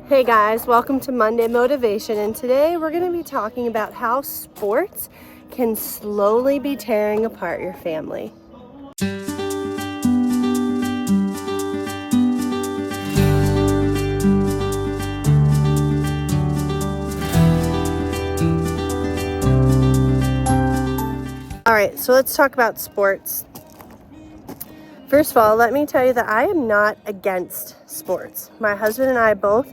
Hey guys, welcome to Monday Motivation, and today we're going to be talking about how sports can slowly be tearing apart your family. Alright, so let's talk about sports. First of all, let me tell you that I am not against sports. My husband and I both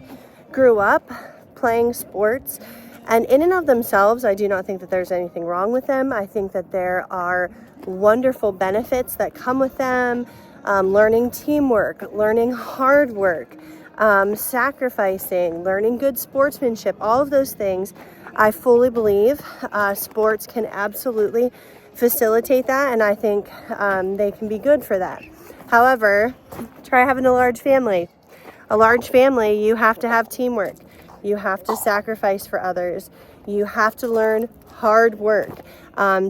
grew up playing sports, and in and of themselves, I do not think that there's anything wrong with them. I think that there are wonderful benefits that come with them. Learning teamwork, learning hard work, sacrificing, learning good sportsmanship, all of those things. I fully believe sports can absolutely facilitate that, and I think they can be good for that. However, try having a large family. A large family, you have to have teamwork. You have to sacrifice for others. You have to learn hard work,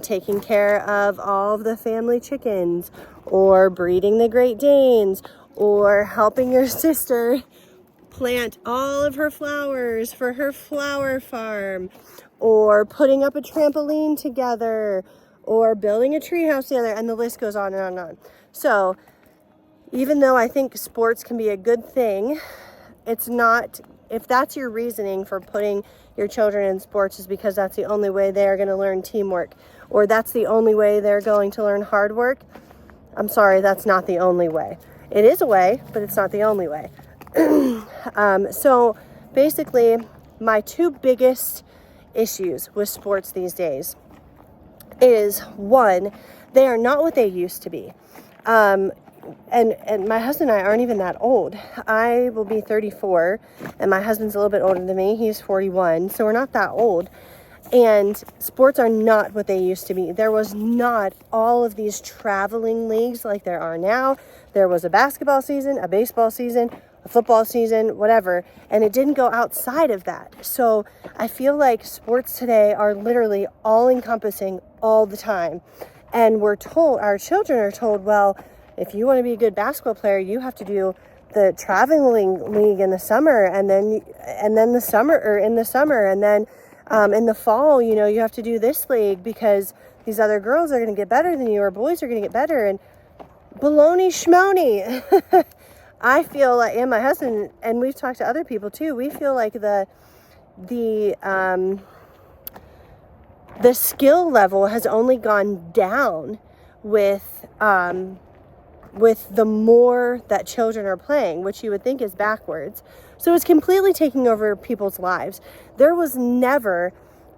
taking care of all of the family chickens, or breeding the Great Danes, or helping your sister plant all of her flowers for her flower farm, or putting up a trampoline together, or building a treehouse together, and the list goes on and on and on. So even though I think sports can be a good thing, it's not, if that's your reasoning for putting your children in sports is because that's the only way they're going to learn teamwork, or that's the only way they're going to learn hard work, I'm sorry, that's not the only way. It is a way, but it's not the only way. So basically, my two biggest issues with sports these days is, one, they are not what they used to be. And my husband and I aren't even that old. I will be 34, and my husband's a little bit older than me. He's 41, so we're not that old. And sports are not what they used to be. There was not all of these traveling leagues like there are now. There was a basketball season, a baseball season, a football season, whatever, and it didn't go outside of that. So I feel like sports today are literally all-encompassing all the time. And we're told, our children are told, well, if you want to be a good basketball player, you have to do the traveling league in the summer, and then in the summer, and then in the fall, you have to do this league because these other girls are going to get better than you, or boys are going to get better, and baloney schmony. I feel like, and my husband, and we've talked to other people too, we feel like the skill level has only gone down with the more that children are playing, which you would think is backwards. So it's completely taking over people's lives. There was never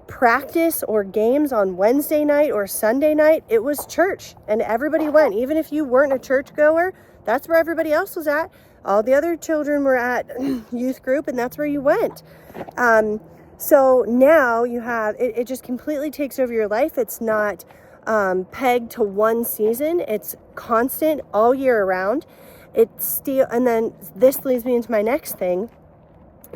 practice or games on Wednesday night or Sunday night. It was church, and everybody went. Even if you weren't a church goer, that's where everybody else was at. All the other children were at youth group, and that's where you went. So now you have, it just completely takes over your life. It's not pegged to one season. It's constant all year around. And then this leads me into my next thing.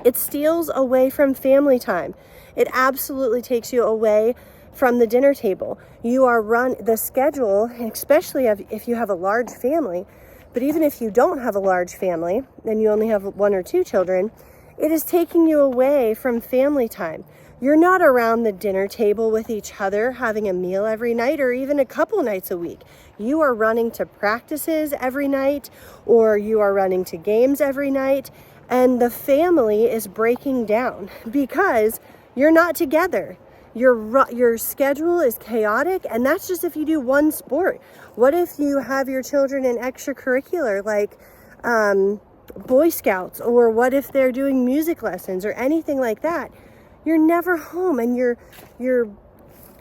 It steals away from family time. It absolutely takes you away from the dinner table. You are the schedule, especially if you have a large family, but even if you don't have a large family and you only have one or two children, it is taking you away from family time. You're not around the dinner table with each other having a meal every night, or even a couple nights a week. You are running to practices every night, or you are running to games every night, and the family is breaking down because you're not together. Your schedule is chaotic, and that's just if you do one sport. What if you have your children in extracurricular, like Boy Scouts, or what if they're doing music lessons or anything like that? You're never home, and you're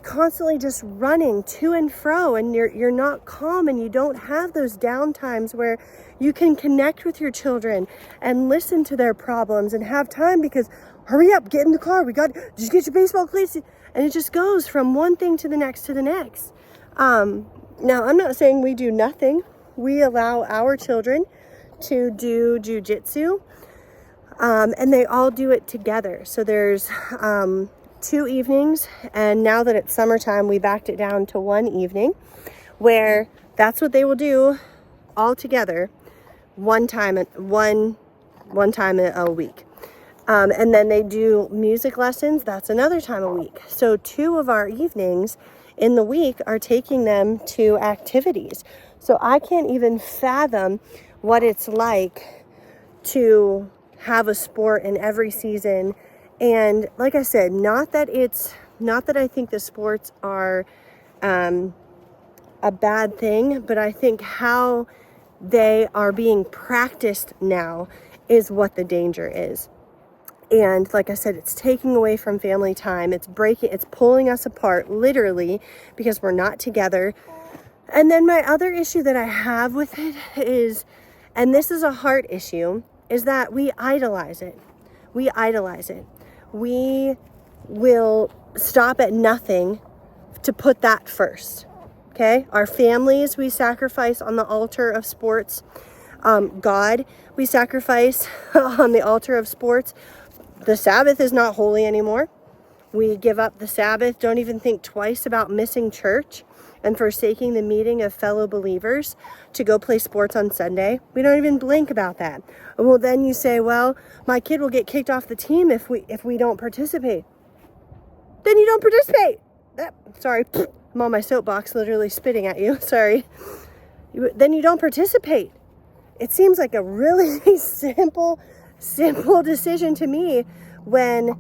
constantly just running to and fro, and you're not calm, and you don't have those down times where you can connect with your children and listen to their problems and have time, because hurry up, get in the car, did you get your baseball cleats? And it just goes from one thing to the next to the next. Now, I'm not saying we do nothing. We allow our children to do jujitsu, and they all do it together. So there's 2 evenings, and now that it's summertime, we backed it down to 1 evening where that's what they will do all together one time a week. And then they do music lessons. That's another time a week. So 2 of our evenings in the week are taking them to activities. So I can't even fathom what it's like to have a sport in every season. And like I said, not that I think the sports are a bad thing, but I think how they are being practiced now is what the danger is. And like I said, it's taking away from family time. It's pulling us apart literally because we're not together. And then my other issue that I have with it is, and this is a heart issue, is that we idolize it. We idolize it. We will stop at nothing to put that first. Okay? Our families, we sacrifice on the altar of sports. God, we sacrifice on the altar of sports. The Sabbath is not holy anymore. We give up the Sabbath, don't even think twice about missing church and forsaking the meeting of fellow believers to go play sports on Sunday. We don't even blink about that. Well, then you say, well, my kid will get kicked off the team if we don't participate. Then you don't participate. Sorry, I'm on my soapbox literally spitting at you. Sorry. Then you don't participate. It seems like a really simple decision to me when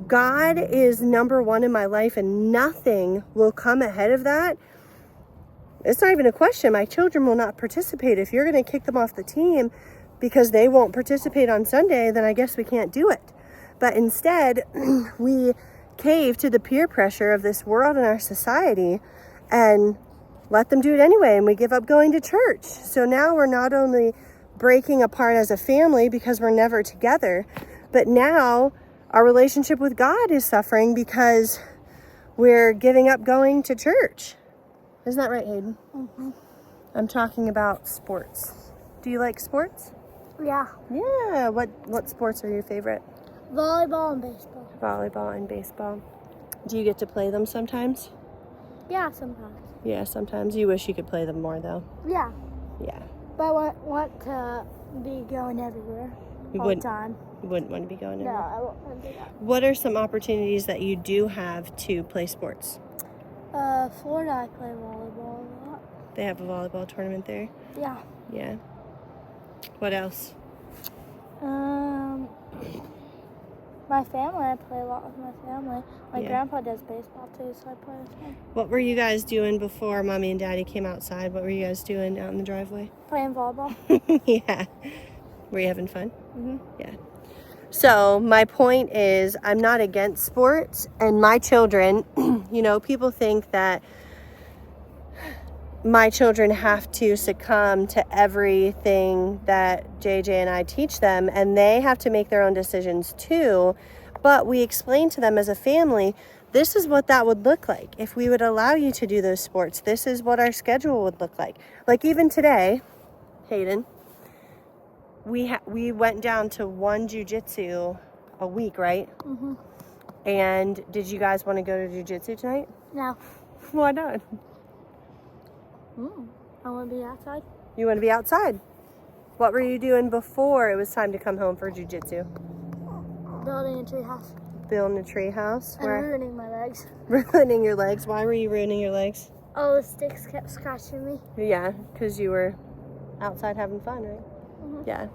God is number one in my life and nothing will come ahead of that. It's not even a question. My children will not participate. If you're going to kick them off the team because they won't participate on Sunday, then I guess we can't do it. But instead, we cave to the peer pressure of this world and our society and let them do it anyway, and we give up going to church. So now we're not only breaking apart as a family because we're never together, but now our relationship with God is suffering because we're giving up going to church. Isn't that right, Hayden? Mm-hmm. I'm talking about sports. Do you like sports? Yeah. Yeah. What sports are your favorite? Volleyball and baseball. Volleyball and baseball. Do you get to play them sometimes? Yeah, sometimes. Yeah, sometimes. You wish you could play them more, though. Yeah. Yeah. But I want to be going everywhere all the time. You wouldn't want to be going everywhere? No, I won't want to do that. What are some opportunities that you do have to play sports? Florida, I play volleyball a lot. They have a volleyball tournament there? Yeah. Yeah. What else? My family, I play a lot with my family. My Yeah. grandpa does baseball too, so I play with him. What were you guys doing before Mommy and Daddy came outside? What were you guys doing out in the driveway? Playing volleyball. Yeah. Were you having fun? Mm-hmm. Yeah. So my point is, I'm not against sports, and my children, people think that my children have to succumb to everything that JJ and I teach them, and they have to make their own decisions too. But we explain to them as a family, this is what that would look like. If we would allow you to do those sports, this is what our schedule would look like. Like even today, Hayden, we went down to 1 jiu-jitsu a week, right? Mm-hmm. And did you guys want to go to jiu-jitsu tonight? No. Why not? I want to be outside. You want to be outside? What were you doing before it was time to come home for jiu-jitsu? Building a tree house. Building a tree house? And ruining my legs. Ruining your legs? Why were you ruining your legs? Oh, the sticks kept scratching me. Yeah, because you were outside having fun, right? Mm-hmm. Yeah.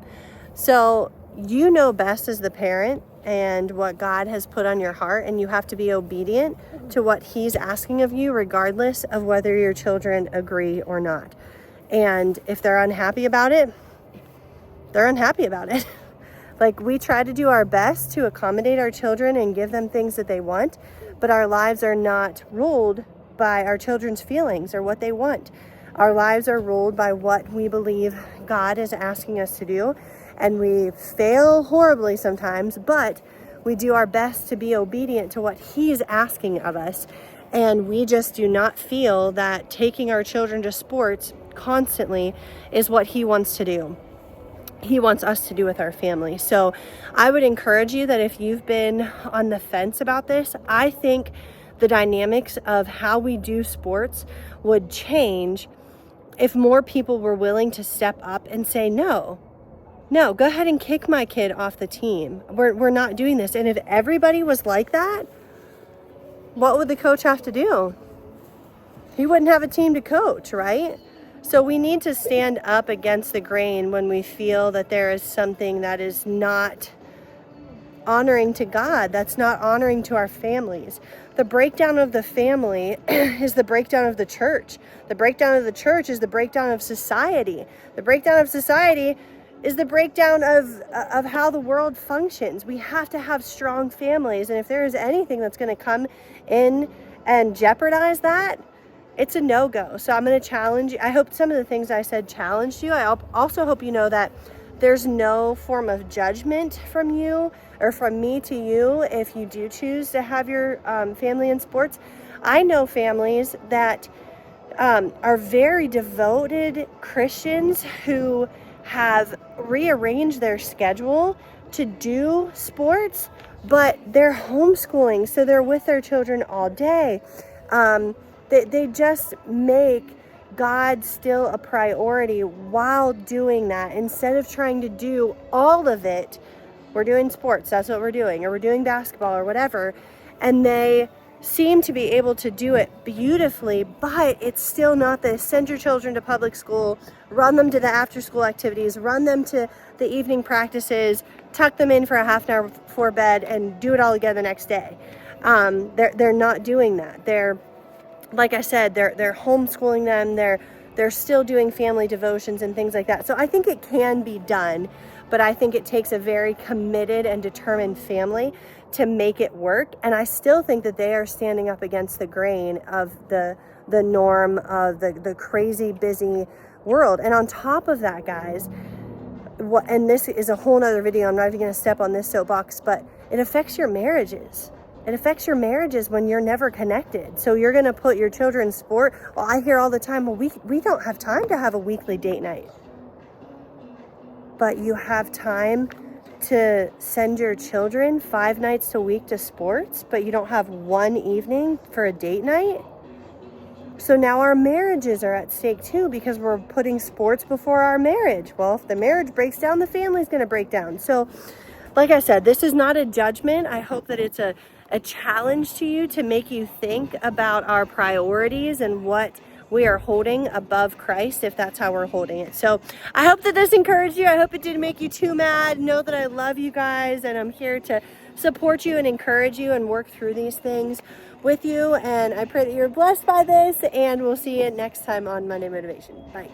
So you know best as the parent and what God has put on your heart, and you have to be obedient to what He's asking of you, regardless of whether your children agree or not. And if they're unhappy about it, they're unhappy about it. Like, we try to do our best to accommodate our children and give them things that they want, but our lives are not ruled by our children's feelings or what they want. Our lives are ruled by what we believe God is asking us to do. And we fail horribly sometimes, but we do our best to be obedient to what He's asking of us. And we just do not feel that taking our children to sports constantly is what He wants to do. He wants us to do with our family. So I would encourage you that if you've been on the fence about this, I think the dynamics of how we do sports would change if more people were willing to step up and say, no, No, go ahead and kick my kid off the team. We're not doing this. And if everybody was like that, what would the coach have to do? He wouldn't have a team to coach, right? So we need to stand up against the grain when we feel that there is something that is not honoring to God, that's not honoring to our families. The breakdown of the family is the breakdown of the church. The breakdown of the church is the breakdown of society. The breakdown of society is the breakdown of how the world functions. We have to have strong families, and if there is anything that's going to come in and jeopardize that, it's a no-go. So I'm going to challenge you. I hope some of the things I said challenged you. I also hope you know that there's no form of judgment from you or from me to you if you do choose to have your family in sports. I know families that are very devoted Christians who have rearranged their schedule to do sports, but they're homeschooling, so they're with their children all day. They just make God still a priority while doing that. Instead of trying to do all of it, we're doing sports, that's what we're doing, or we're doing basketball or whatever, and they seem to be able to do it beautifully, but it's still not the send your children to public school, run them to the after school activities, run them to the evening practices, tuck them in for a half an hour before bed, and do it all again the next day. They're not doing that. They're, like I said, they're homeschooling them. They're still doing family devotions and things like that. So I think it can be done, but I think it takes a very committed and determined family to make it work. And I still think that they are standing up against the grain of the norm of the crazy busy world. And on top of that, guys, and this is a whole nother video, I'm not even going to step on this soapbox, but it affects your marriages. It affects your marriages when you're never connected. So you're going to put your children in sport. Well, I hear all the time, well, we don't have time to have a weekly date night. But you have time to send your children 5 nights a week to sports, but you don't have one evening for a date night? So now our marriages are at stake too, because we're putting sports before our marriage. Well, if the marriage breaks down, the family's going to break down. So like I said, this is not a judgment. I hope that it's a challenge to you to make you think about our priorities and what we are holding above Christ, if that's how we're holding it. So I hope that this encouraged you. I hope it didn't make you too mad. Know that I love you guys, and I'm here to support you and encourage you and work through these things with you. And I pray that you're blessed by this, and we'll see you next time on Monday Motivation. Bye.